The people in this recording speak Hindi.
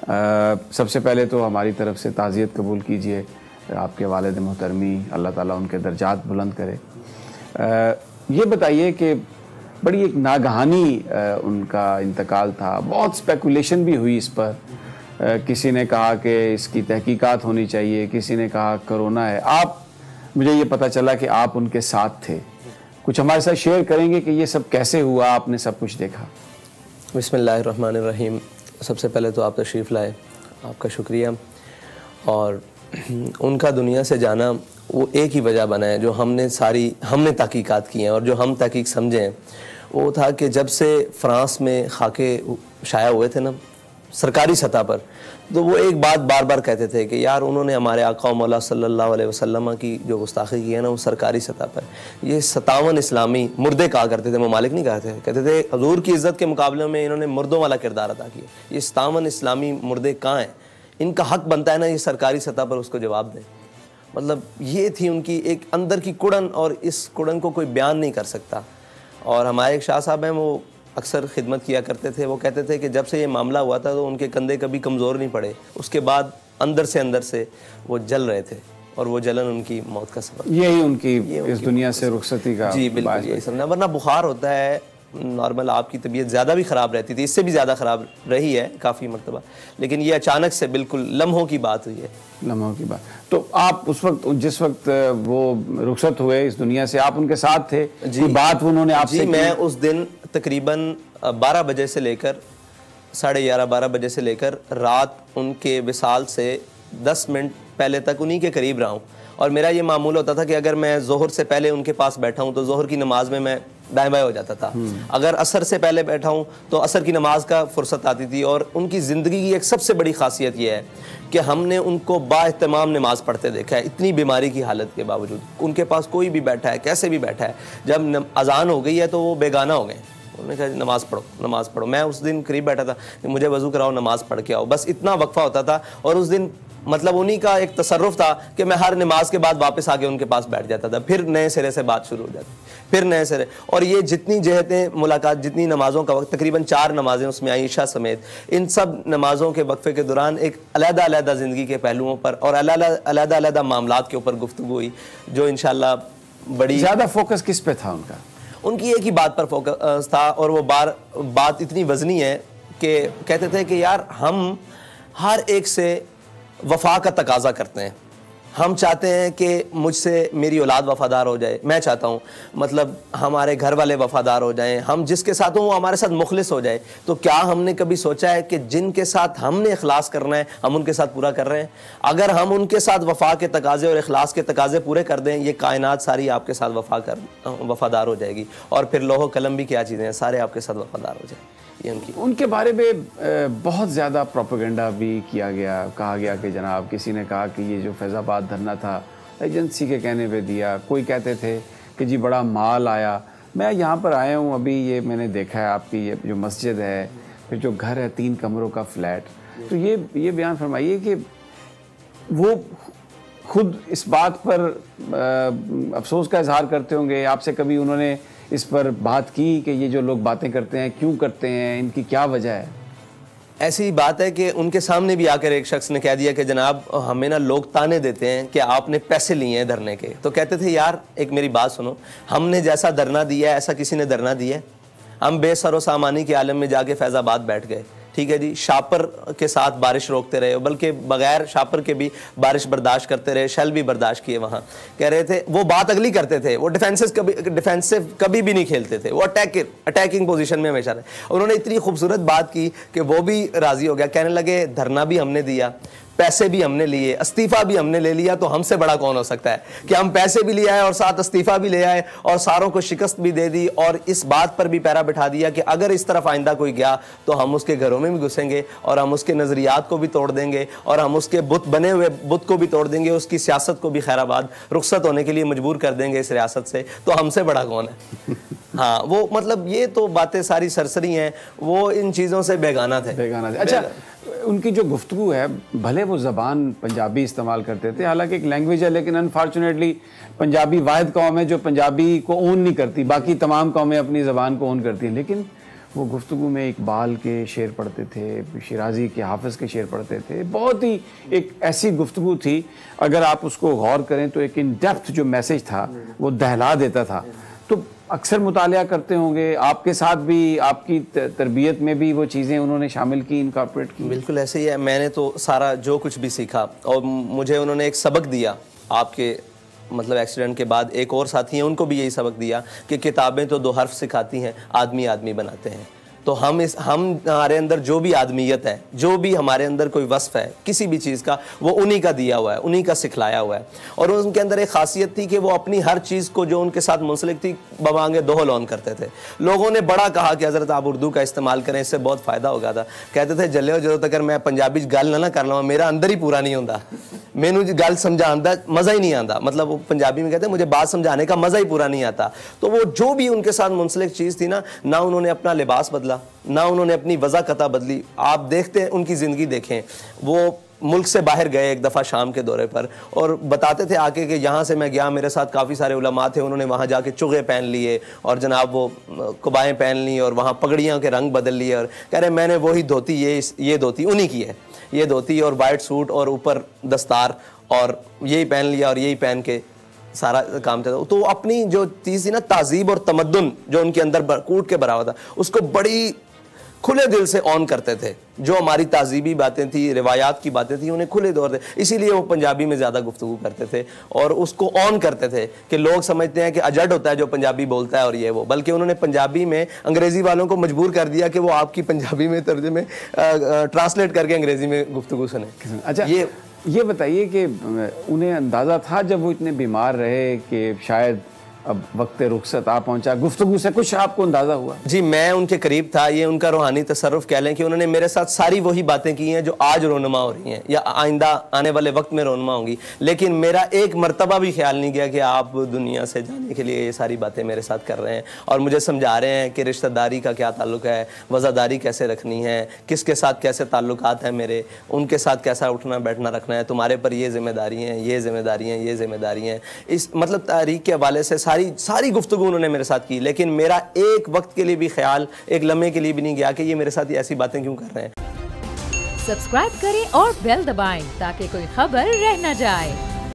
सबसे पहले तो हमारी तरफ से ताज़ियत कबूल कीजिए आपके वालिद मोहतरमी, अल्लाह ताला उनके दर्जात बुलंद करे। ये बताइए कि बड़ी एक नागहानी उनका इंतकाल था, बहुत स्पेकुलेशन भी हुई इस पर। किसी ने कहा कि इसकी तहकीकात होनी चाहिए, किसी ने कहा कोरोना है। आप, मुझे ये पता चला कि आप उनके साथ थे, कुछ हमारे साथ शेयर करेंगे कि ये सब कैसे हुआ, आपने सब कुछ देखा? बिस्मिल्लाहिर्रहमानिर्रहीम। सबसे पहले तो आप तशरीफ़ लाए, आपका शुक्रिया। और उनका दुनिया से जाना वो एक ही वजह बना है जो हमने तहकीकात की हैं और जो हम तहकीक समझे हैं, वो था कि जब से फ़्रांस में खाके शाया हुए थे ना सरकारी सतह पर, तो वो एक बात बार बार कहते थे कि यार उन्होंने हमारे आका मौला सल्लल्लाहु अलैहि वसल्लम की जो गुस्ताखी की है ना वो सरकारी सतह पर, ये 57 इस्लामी मुर्दे कहा करते थे, ममालिक नहीं कहते थे हजूर की इज़्ज़त के मुकाबले में इन्होंने मुर्दों वाला किरदार अदा किया। ये 57 इस्लामी मुर्दे कहाँ हैं? इनका हक बनता है ना ये सरकारी सतह पर उसको जवाब दें। मतलब ये थी उनकी एक अंदर की कुड़न, और इस कुड़न को कोई बयान नहीं कर सकता। और हमारे एक शाह साहब हैं, वो अक्सर खिदमत किया करते थे। वो कहते थे कि जब से ये मामला हुआ था तो उनके कंधे कभी कमज़ोर नहीं पड़े, उसके बाद अंदर से वो जल रहे थे, और वो जलन उनकी मौत का सबब, यही उनकी इस दुनिया से रुखसती का। जी बिल्कुल यही समझना। वरना बुखार होता है नॉर्मल, आपकी तबीयत ज़्यादा भी ख़राब रहती थी, इससे भी ज़्यादा ख़राब रही है काफ़ी मरतबा, लेकिन ये अचानक से बिल्कुल लम्हों की बात हुई है। लम्हों की बात। तो आप उस वक्त, जिस वक्त वो रुखसत हुए इस दुनिया से, आप उनके साथ थे? जी, बात उन्होंने आपसे? जी, मैं उस दिन तकरीबन 12 बजे से लेकर 11:30-12 बजे से लेकर रात उनके विसाल से 10 मिनट पहले तक उन्हीं के करीब रहा हूँ। और मेरा ये मामूल होता था कि अगर मैं ज़ोहर से पहले उनके पास बैठा हूँ तो ज़ोहर की नमाज में मैं दाएं बाएं हो जाता था। अगर असर से पहले बैठा हूँ तो असर की नमाज का फुर्सत आती थी। और उनकी ज़िंदगी की एक सबसे बड़ी खासियत यह है कि हमने उनको बाएहतमाम नमाज़ पढ़ते देखा है, इतनी बीमारी की हालत के बावजूद। उनके पास कोई भी बैठा है, कैसे भी बैठा है, जब अजान हो गई है तो वो बेगाना हो गए। उन्होंने कहा नमाज़ पढ़ो, नमाज़ पढ़ो। मैं उस दिन करीब बैठा था कि मुझे वज़ू कराओ, नमाज़ पढ़ के आओ, बस इतना वक्फा होता था। और उस दिन मतलब उन्हीं का एक तसर्रुफ था कि मैं हर नमाज के बाद वापस आके उनके पास बैठ जाता था, फिर नए सिरे से बात शुरू हो जाती, फिर नए सिरे। और ये जितनी जहतें मुलाकात, जितनी नमाज़ों का वक्त, तकरीबन 4 नमाजें उसमें आयशा समेत, इन सब नमाज़ों के वक्फे के दौरान एक अलग-अलग ज़िंदगी के पहलुओं पर और अलग-अलग मामलात के ऊपर गुफ्तगू हुई, जो इंशाअल्लाह बड़ी। ज़्यादा फोकस किस पे था उनका? उनकी एक ही बात पर फोकस था, और वो बात इतनी वज़नी है कि कहते थे कि यार हम हर एक से वफा का तकाजा करते हैं। हम चाहते हैं कि मुझसे मेरी औलाद वफ़ादार हो जाए, मैं चाहता हूँ मतलब हमारे घर वाले वफ़ादार हो जाएं, हम जिसके साथ हों वो हमारे साथ मुखलिस हो जाए। तो क्या हमने कभी सोचा है कि जिनके साथ हमने इखलास करना है हम उनके साथ पूरा कर रहे हैं? अगर हम उनके साथ वफ़ा के तकाजे और इखलास के तकाजे पूरे कर दें, ये कायनात सारी आपके साथ वफ़ादार हो जाएगी। और फिर लोहो कलम भी क्या चीज़ें हैं, सारे आपके साथ वफ़ादार हो जाए। ये उनके बारे में बहुत ज़्यादा प्रोपेगेंडा भी किया गया। कहा गया कि जनाब, किसी ने कहा कि ये जो फैज़ाबाद धरना था एजेंसी के कहने पे दिया, कोई कहते थे कि जी बड़ा माल आया। मैं यहाँ पर आया हूँ अभी, ये मैंने देखा है आपकी ये जो मस्जिद है, फिर जो घर है 3 कमरों का फ्लैट। तो ये बयान फरमाइए कि वो खुद इस बात पर अफसोस का इजहार करते होंगे। आपसे कभी उन्होंने इस पर बात की कि ये जो लोग बातें करते हैं क्यों करते हैं, इनकी क्या वजह है? ऐसी बात है कि उनके सामने भी आकर एक शख्स ने कह दिया कि जनाब हमें ना लोग ताने देते हैं कि आपने पैसे लिए हैं धरने के। तो कहते थे यार एक मेरी बात सुनो, हमने जैसा धरना दिया है ऐसा किसी ने धरना दिया है? हम बेसरो सामानी के आलम में जाके फैज़ाबाद बैठ गए, ठीक है जी, शापर के साथ बारिश रोकते रहे, बल्कि बगैर शापर के भी बारिश बर्दाश्त करते रहे, शैल भी बर्दाश्त किए। वहाँ कह रहे थे वो बात अगली करते थे, वो डिफेंसिव कभी भी नहीं खेलते थे, वो अटैकिंग पोजीशन में हमेशा रहे। उन्होंने इतनी खूबसूरत बात की कि वो भी राज़ी हो गया। कहने लगे धरना भी हमने दिया, पैसे भी हमने लिए, इस्तीफ़ा भी हमने ले लिया, तो हमसे बड़ा कौन हो सकता है कि हम पैसे भी ले आए और साथ इस्तीफ़ा भी ले आए और सारों को शिकस्त भी दे दी। और इस बात पर भी पैरा बिठा दिया कि अगर इस तरफ आइंदा कोई गया तो हम उसके घरों में भी घुसेंगे और हम उसके नज़रियात को भी तोड़ देंगे और हम उसके बने हुए बुत को भी तोड़ देंगे, उसकी सियासत को भी खैराबाद रुखसत होने के लिए मजबूर कर देंगे इस रियासत से, तो हमसे बड़ा कौन है? हाँ, वो मतलब ये तो बातें सारी सरसरी हैं, वो इन चीज़ों से बेगाना थे। अच्छा, उनकी जो गुफ्तगू है, भले वो ज़बान पंजाबी इस्तेमाल करते थे, हालांकि एक लैंग्वेज है, लेकिन अनफॉर्चुनेटली पंजाबी वाहिद कौम है जो पंजाबी को ओन नहीं करती, बाकी तमाम कौमें अपनी ज़बान को ओन करती हैं। लेकिन वो गुफ्तगू में इकबाल के शेर पढ़ते थे, शिराजी के, हाफिज़ के शेर पढ़ते थे। बहुत ही एक ऐसी गुफ्तगू थी, अगर आप उसको गौर करें तो एक इन डेप्थ जो मैसेज था वो दहला देता था। तो अक्सर मुतालिया करते होंगे, आपके साथ भी, आपकी तरबियत में भी वो चीज़ें उन्होंने शामिल की, इनकॉर्पोरेट की? बिल्कुल ऐसे ही है। मैंने तो सारा जो कुछ भी सीखा, और मुझे उन्होंने एक सबक दिया, आपके मतलब एक्सीडेंट के बाद एक और साथी हैं, उनको भी यही सबक दिया कि किताबें तो 2 हर्फ सिखाती हैं, आदमी आदमी बनाते हैं। तो हम हमारे अंदर जो भी आदमियत है, जो भी हमारे अंदर कोई वस्फ है किसी भी चीज़ का, वो उन्हीं का दिया हुआ है, उन्हीं का सिखलाया हुआ है। और उनके अंदर एक खासियत थी कि वो अपनी हर चीज़ को जो उनके साथ मुंसलिक थी बमांगे दोहल ऑन करते थे। लोगों ने बड़ा कहा कि हज़रत आप उर्दू का इस्तेमाल करें, इससे बहुत फ़ायदा होगा था। कहते थे जल्ले जो तक मैं पंजाबी गल ना कर लवां, मेरा अंदर ही पूरा नहीं होता, मैनू गल समझाने का मज़ा ही नहीं आता। मतलब वो पंजाबी में कहते हैं मुझे बात समझाने का मज़ा ही पूरा नहीं आता। तो वो जो भी उनके साथ मुंसलिक चीज़ थी ना उन्होंने अपना लिबास बदला, ना उन्होंने अपनी वज़ाकता बदली। आप देखते हैं उनकी ज़िंदगी देखें, वो मुल्क से बाहर गए एक दफ़ा शाम के दौरे पर, और बताते थे आके कि यहाँ से मैं गया, मेरे साथ काफ़ी सारे उलमा थे, उन्होंने वहाँ जाके चुगे पहन लिए और जनाब वो कुबाएँ पहन ली और वहाँ पगड़ियाँ के रंग बदल लिए, और कह रहे मैंने वही धोती, ये धोती उन्हीं की है, ये धोती और वाइट सूट और ऊपर दस्तार, और यही पहन लिया और यही पहन के सारा काम था। तो अपनी जो चीज़ थी ना, तहजीब और तमद्दुन जो उनके अंदर कूट के भरा हुआ था, उसको बड़ी खुले दिल से ऑन करते थे। जो हमारी तहजीबी बातें थी, रिवायात की बातें थी, उन्हें खुले दौर थे, इसीलिए वो पंजाबी में ज़्यादा गुफ्तगू करते थे और उसको ऑन करते थे कि लोग समझते हैं कि अजड होता है जो पंजाबी बोलता है और ये वो, बल्कि उन्होंने पंजाबी में अंग्रेज़ी वालों को मजबूर कर दिया कि वो आपकी पंजाबी में तर्जुमे ट्रांसलेट करके अंग्रेज़ी में गुफ्तगू सुने। अच्छा, ये बताइए कि उन्हें अंदाज़ा था जब वो इतने बीमार रहे कि शायद अब वक्त रुखसत आ पहुंचा, गुफ्तगू से कुछ आपको अंदाज़ा हुआ? जी, मैं उनके करीब था, ये उनका रूहानी तसर्रुफ कह लें कि उन्होंने मेरे साथ सारी वही बातें की हैं जो आज रोनुमा हो रही हैं या आइंदा आने वाले वक्त में रोनुमा होंगी। लेकिन मेरा एक मरतबा भी ख्याल नहीं गया कि आप दुनिया से जाने के लिए ये सारी बातें मेरे साथ कर रहे हैं और मुझे समझा रहे हैं कि रिश्तेदारी का क्या ताल्लुक है, वज़ादारी कैसे रखनी है, किसके साथ कैसे ताल्लुकात हैं मेरे, उनके साथ कैसा उठना बैठना रखना है, तुम्हारे पर ये जिम्मेदारी हैं, ये जिम्मेदारी हैं, ये जिम्मेदारी हैं। इस मतलब तारीख के हवाले से सारी गुफ्तगू उन्होंने मेरे साथ की, लेकिन मेरा एक वक्त के लिए भी ख्याल, एक लम्हे के लिए भी नहीं गया कि ये मेरे साथ ऐसी बातें क्यों कर रहे हैं। सब्सक्राइब करें और बेल दबाएं ताकि कोई खबर रह न जाए।